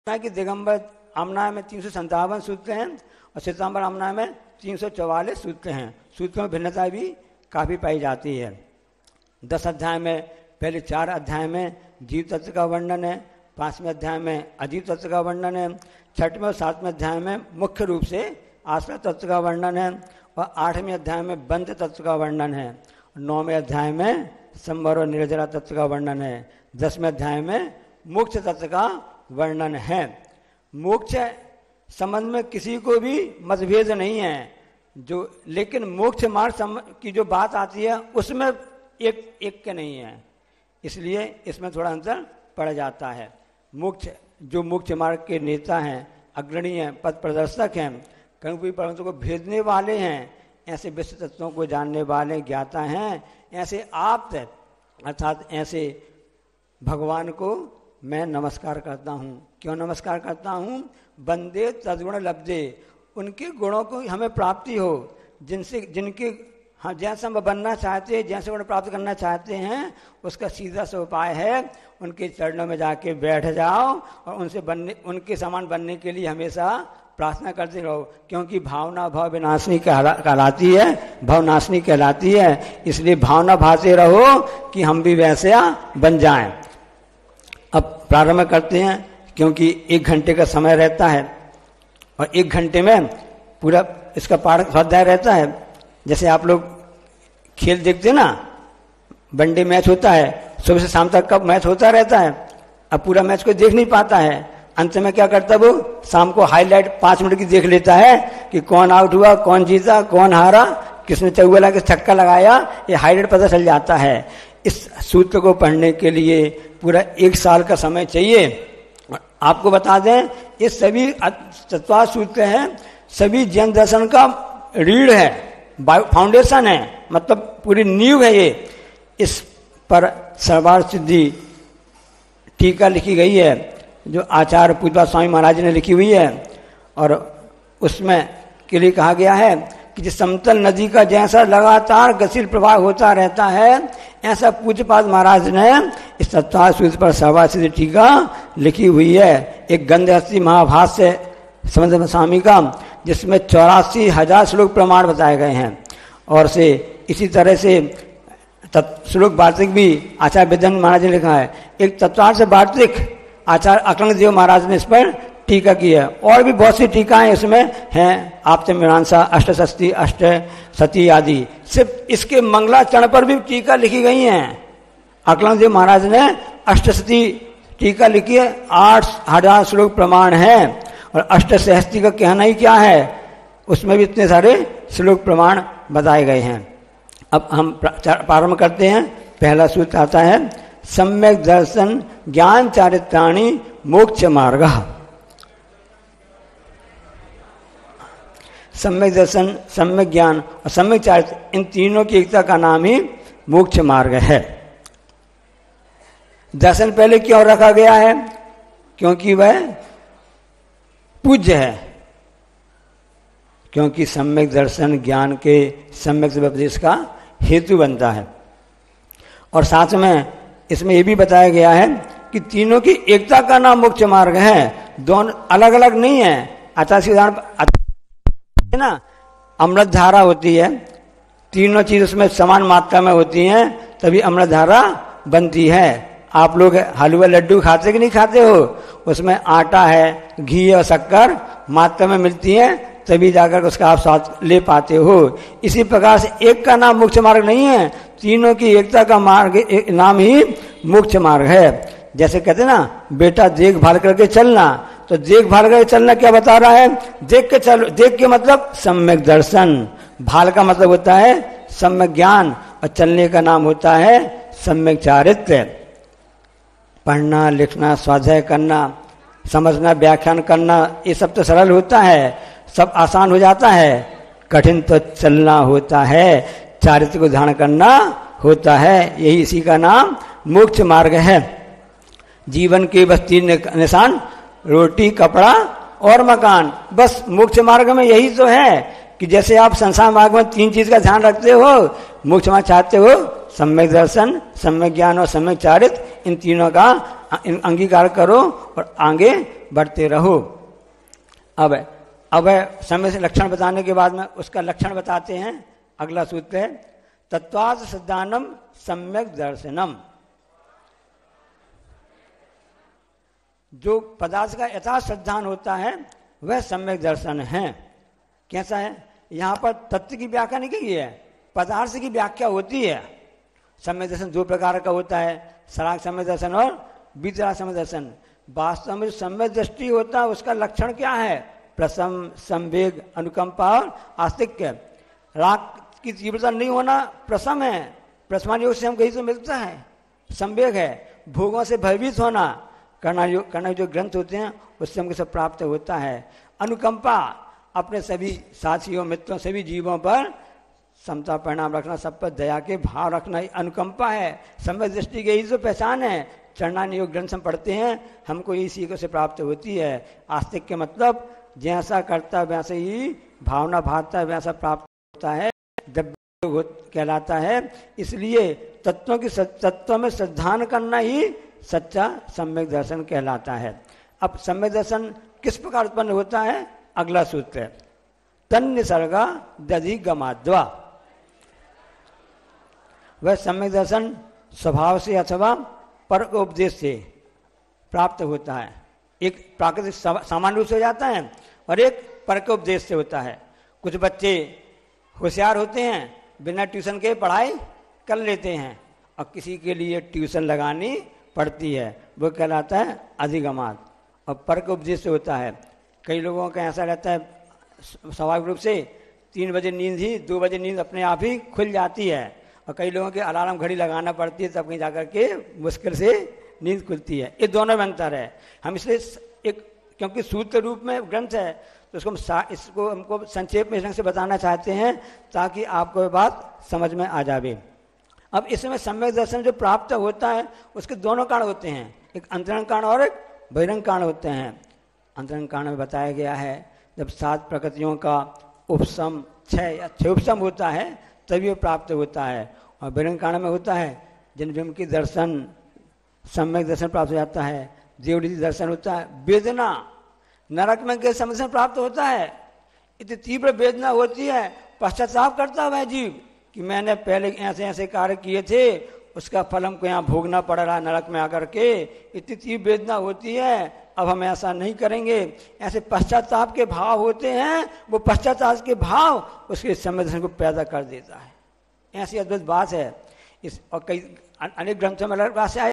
कि दिगंबर आमनाय में 357 सूत्र हैं और श्वेतांबर आमनाय में 344 सूत्र हैं। सूत्रों में भिन्नता भी काफ़ी पाई जाती है। 10 अध्याय में पहले 4 अध्याय में जीव तत्व का वर्णन है, 5वें अध्याय में अजीव तत्व का वर्णन है, 6वें और 7वें अध्याय में मुख्य रूप से आश्रय तत्व का वर्णन है और 8वें अध्याय में बंध तत्व का वर्णन है, 9वें अध्याय में संवर और निर्जरा तत्व का वर्णन है, 10वें अध्याय में मोक्ष तत्व का वर्णन है। मोक्ष संबंध में किसी को भी मतभेद नहीं है, लेकिन मोक्ष मार्ग की जो बात आती है उसमें एक के नहीं है, इसलिए इसमें थोड़ा अंतर पड़ जाता है। जो मोक्ष मार्ग के नेता हैं, अग्रणी हैं, पथ प्रदर्शक हैं, कहीं भी परंतु को भेदने वाले हैं, ऐसे विश्व तत्वों को जानने वाले ज्ञाता हैं, ऐसे आप अर्थात ऐसे भगवान को मैं नमस्कार करता हूँ। क्यों नमस्कार करता हूँ? बंदे तद्गुण लब्धे, उनके गुणों को हमें प्राप्ति हो, जिनके हाँ जैसा हम बनना चाहते हैं, जैसे गुण प्राप्त करना चाहते हैं, उसका सीधा सा उपाय है उनके चरणों में जाके बैठ जाओ और उनके समान बनने के लिए हमेशा प्रार्थना करते रहो, क्योंकि भावना भाव विनाशनी कहलाती है, भवनाशनी कहलाती है। इसलिए भावना भाते रहो कि हम भी वैसे बन जाएं। अब प्रारंभ करते हैं, क्योंकि 1 घंटे का समय रहता है और 1 घंटे में पूरा इसका पाठ स्वाध्याय रहता है। जैसे आप लोग खेल देखते ना, वनडे मैच होता है, सुबह से शाम तक का मैच होता रहता है। अब पूरा मैच को देख नहीं पाता है, अंत में क्या करता वो शाम को हाईलाइट 5 मिनट की देख लेता है कि कौन आउट हुआ, कौन जीता, कौन हारा, किसने चौका लगा, किस छक्का लगाया, ये हाईलाइट पता चल जाता है। इस सूत्र को पढ़ने के लिए पूरा 1 साल का समय चाहिए। आपको बता दें, ये सभी तत्व सूत्र हैं, सभी जैन दर्शन का रीढ़ है, फाउंडेशन है, मतलब पूरी नींव है ये। इस पर सर्वार्थ सिद्धि टीका लिखी गई है, जो आचार्य पूज्य स्वामी महाराज ने लिखी हुई है, और उसमें के लिए कहा गया है कि जिस समतल नदी का जैसा लगातार गतिशील प्रवाह होता रहता है, ऐसा पूज्यपाद महाराज ने इस तत्व सूत्र पर सर्वार्थ सिद्धि टीका लिखी हुई है। एक गंधहस्ती महाभाष्य समंत स्वामी का, जिसमें 84,000 श्लोक प्रमाण बताए गए हैं, और से इसी तरह से श्लोक वार्तिक भी आचार्य विद्यानंद महाराज ने लिखा है। एक तत्वार्थ वार्तिक आचार्य अकर्ण देव महाराज ने इस पर टीका की है, और भी बहुत सी टीकाएं इसमें हैं, आपते मीमांसा, अष्टसती, अष्ट सती आदि। सिर्फ इसके मंगलाचरण पर भी टीका लिखी गई हैं। अकर्ण देव महाराज ने अष्टसती टीका लिखी है, 8,000 श्लोक प्रमाण है, और अष्टसहस्ती का कहना ही क्या है, उसमें भी इतने सारे श्लोक प्रमाण बताए गए हैं। अब हम प्रारंभ करते हैं। पहला सूत्र आता है, सम्यक दर्शन ज्ञान चारित्राणि मोक्ष मार्ग। सम्यक दर्शन, सम्यक ज्ञान और सम्यक चारित्र, इन तीनों की एकता का नाम ही मोक्ष मार्ग है। दर्शन पहले क्यों रखा गया है? क्योंकि वह पूज्य है, क्योंकि सम्यक दर्शन ज्ञान के सम्यक उपदेश का हेतु बनता है। और साथ में इसमें यह भी बताया गया है कि तीनों की एकता का नाम मोक्ष मार्ग है, दोनों अलग अलग नहीं है। आचार्य उदाहरण है ना, अमृत धारा होती है, तीनों चीज उसमें समान मात्रा में होती हैं, तभी अमृत धारा बनती है। आप लोग हलवा लड्डू खाते कि नहीं खाते हो, उसमें आटा है, घी और शक्कर मात्रा में मिलती है, तभी जाकर उसका आप स्वाद ले पाते हो। इसी प्रकार से एक का नाम मोक्ष मार्ग नहीं है, तीनों की एकता का मार्ग नाम ही मोक्ष मार्ग है। जैसे कहते ना, बेटा देखभाल करके चलना, तो देखभाल करके चलना क्या बता रहा है? देख के चलो, देख के मतलब सम्यक दर्शन, भाल का मतलब होता है सम्यक ज्ञान, और चलने का नाम होता है सम्यक चारित्र। पढ़ना, लिखना, स्वाध्याय करना, समझना, व्याख्यान करना, ये सब तो सरल होता है, सब आसान हो जाता है। कठिन तो चलना होता है, चारित्र को ध्यान करना होता है, यही इसी का नाम मोक्ष मार्ग है। जीवन के बस 3 निशान, रोटी, कपड़ा और मकान, बस मोक्ष मार्ग में यही तो है कि जैसे आप संसार मार्ग में 3 चीज का ध्यान रखते हो, मोक्ष मार्ग चाहते हो सम्यक दर्शन, सम्यक ज्ञान और सम्यक चारित्र, इन तीनों का अंगीकार करो और आगे बढ़ते रहो। अब समय से लक्षण बताने के बाद में उसका लक्षण बताते हैं। अगला सूत्र है तत्वार्थ सिद्धानम सम्यक दर्शनम। जो पदार्थ का यथार्थ सिद्धांत होता है वह सम्यक दर्शन है। कैसा है? यहाँ पर तत्व की व्याख्या नहीं की है, पदार्थ की व्याख्या होती है। सम्यक दर्शन दो प्रकार का होता है, सराग सम्यक दर्शन और वितराग सम्यक दर्शन। वास्तव में जो सम्यक दृष्टि होता है उसका लक्षण क्या है? प्रसम, संवेग, अनुकंपा और आस्तिक्य। राग की तीव्रता नहीं होना प्रसम है, प्रसमान योग से हम कहीं से मिलता है। संवेग है भोगों से भयभीत होना, करना जो ग्रंथ होते हैं उससे हमको सब प्राप्त होता है। अनुकंपा अपने सभी साथियों, मित्रों, सभी जीवों पर समता परिणाम रखना, सब पर दया के भाव रखना, अनुकंपा है। सम्यक दृष्टि की यही तो पहचान है। चरणान योग ग्रंथ हम पढ़ते हैं, हमको यही सीखों से प्राप्त होती है। आस्तिक के मतलब जैसा करता वैसे ही भावना भावता है वैसा प्राप्त होता है, जब कहलाता है। इसलिए तत्व में श्रद्धान करना ही सच्चा सम्यक दर्शन कहलाता है। अब सम्यक दर्शन किस प्रकार उत्पन्न होता है? अगला सूत्र है तन निसर्गा दधिगमाद्वा। वह सम्यक दर्शन स्वभाव से अथवा पर उपदेश से प्राप्त होता है। एक प्राकृतिक सामान्य रूप से हो जाता है और एक पर के उपदेश से होता है। कुछ बच्चे होशियार होते हैं, बिना ट्यूशन के पढ़ाई कर लेते हैं, और किसी के लिए ट्यूशन लगानी पड़ती है, वो कहलाता है अधिगमात। और पर के उपदेश से होता है। कई लोगों का ऐसा रहता है स्वाभाविक रूप से 3 बजे नींद ही 2 बजे नींद अपने आप ही खुल जाती है, और कई लोगों के अलार्म घड़ी लगाना पड़ती है तब कहीं जाकर के मुश्किल से नींद खुलती है। ये दोनों में अंतर है। हम इसलिए एक क्योंकि सूत्र रूप में ग्रंथ है तो इसको हमको संक्षेप में इस ढंग से बताना चाहते हैं ताकि आपको ये बात समझ में आ जाए। अब इसमें सम्यक दर्शन जो प्राप्त होता है उसके दोनों कारण होते हैं, एक अंतरंग कारण और एक बहिरंग कारण होते हैं। अंतरंग कारण में बताया गया है जब 7 प्रकृतियों का उपशम 6 उपशम होता है तभी वो प्राप्त होता है, और बहिरंग कारण में होता है जिन बिंब की दर्शन सम्यक दर्शन प्राप्त हो जाता है, देवरीति दर्शन होता है। वेदना नरक में के समय प्राप्त होता है, इतनी तीव्र वेदना होती है, पश्चाताप करता है जीव कि मैंने पहले ऐसे ऐसे कार्य किए थे, उसका फल हमको यहाँ भोगना पड़ रहा है नरक में आकर के। इतनी तीव्र वेदना होती है, अब हम ऐसा नहीं करेंगे। ऐसे पश्चाताप के भाव होते हैं, वो पश्चाताप के भाव उसके सम्यक दर्शन को पैदा कर देता है। ऐसी अद्भुत बात है। इस और कई अनेक ग्रंथों में अलग बात से